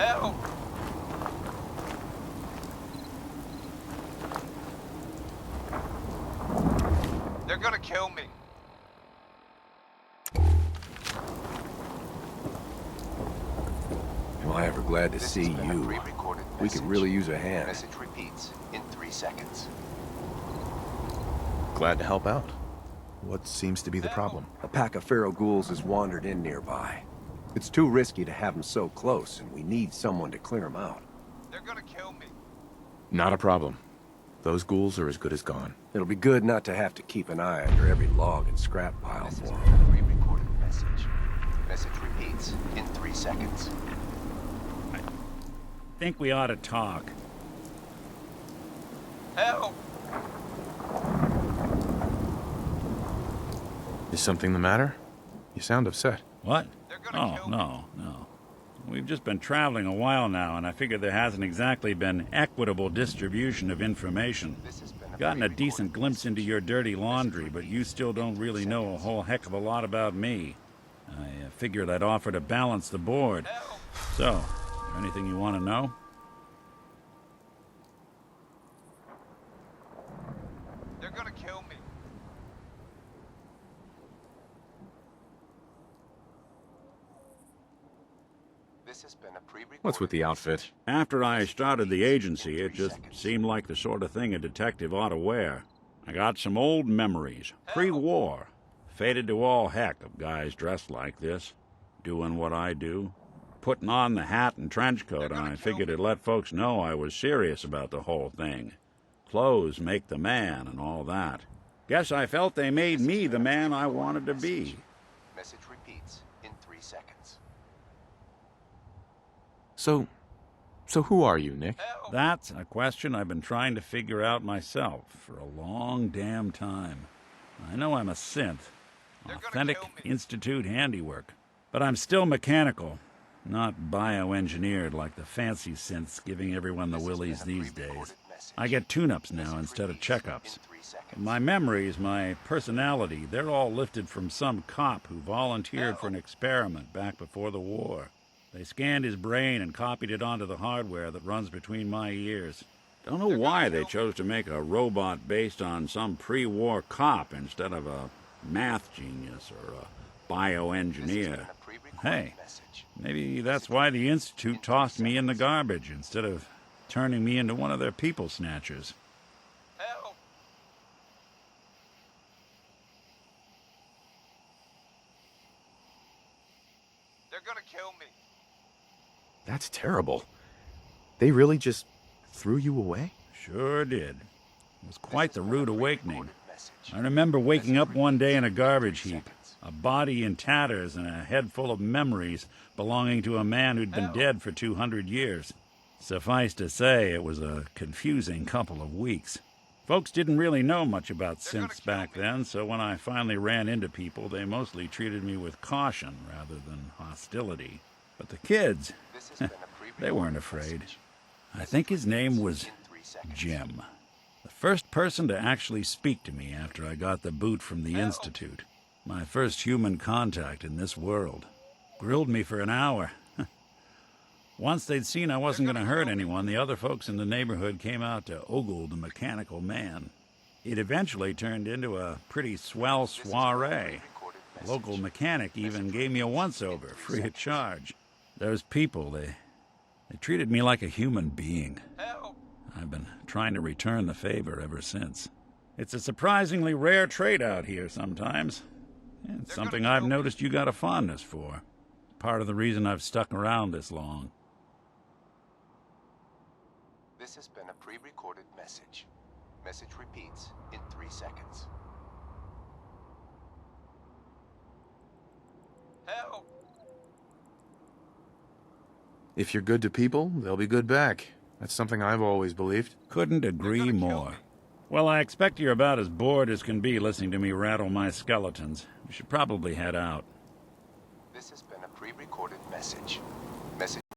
Help! They're gonna kill me. Am I ever glad to see you? We could really use a hand. Message repeats in 3 seconds. Glad to help out. What seems to be the problem? A pack of feral ghouls has wandered in nearby. It's too risky to have them so close, and we need someone to clear them out. They're gonna kill me. Not a problem. Those ghouls are as good as gone. It'll be good not to have to keep an eye under every log and scrap pile This for has them. been a pre-recorded message. Message repeats in 3 seconds. Think we ought to talk. Help! Is something the matter? You sound upset. What? They're gonna Oh, kill me. no. We've just been traveling a while now, and I figure there hasn't exactly been equitable distribution of information. This has been Gotten a pre-recorded decent glimpse into your dirty laundry, but you still don't really know a whole heck of a lot about me. I figured I'd offer to balance the board. Help! So, is there anything you want to know? They're gonna kill me. This has been a pre-recorded What's with the outfit? After I started the agency, it just seemed like the sort of thing a detective ought to wear. I got some old memories, pre-war. Faded to all heck of guys dressed like this, doing what I do. Putting on the hat and trench coat, I figured it'd let folks know I was serious about the whole thing. Clothes make the man and all that. Guess I felt they made me the man I wanted to be. Message repeats in 3 seconds. So who are you, Nick? Help! That's a question I've been trying to figure out myself for a long damn time. I know I'm a synth, authentic Institute handiwork, but I'm still mechanical, not bioengineered like the fancy synths giving everyone the willies these days. I get tune-ups now instead of checkups. My memories, my personality, they're all lifted from some cop who volunteered for an experiment back before the war. They scanned his brain and copied it onto the hardware that runs between my ears. Don't know why they chose to make a robot based on some pre-war cop instead of a math genius or a bioengineer. Hey, maybe that's why the Institute tossed me in the garbage instead of turning me into one of their people snatchers. Help! They're gonna kill me. That's terrible. They really just threw you away? Sure did. It was quite the rude awakening. I remember waking up one day in a garbage heap, a body in tatters and a head full of memories belonging to a man who'd been dead for 200 years. Suffice to say, it was a confusing couple of weeks. Folks didn't really know much about synths back then, so when I finally ran into people, they mostly treated me with caution rather than hostility. But the kids, they weren't afraid. I think his name was Jim. The first person to actually speak to me after I got the boot from the Institute. My first human contact in this world. Grilled me for an hour. Once they'd seen I wasn't going to hurt anyone, the other folks in the neighborhood came out to ogle the mechanical man. It eventually turned into a pretty swell soiree. The local mechanic even gave me a once-over, free of charge. Those people, they treated me like a human being. Help! I've been trying to return the favor ever since. It's a surprisingly rare trait out here sometimes. It's something I've noticed you got a fondness for. Part of the reason I've stuck around this long. This has been a pre-recorded message. Message repeats in 3 seconds. Help! If you're good to people, they'll be good back. That's something I've always believed. Couldn't agree more. Well, I expect you're about as bored as can be listening to me rattle my skeletons. We should probably head out. This has been a pre-recorded message.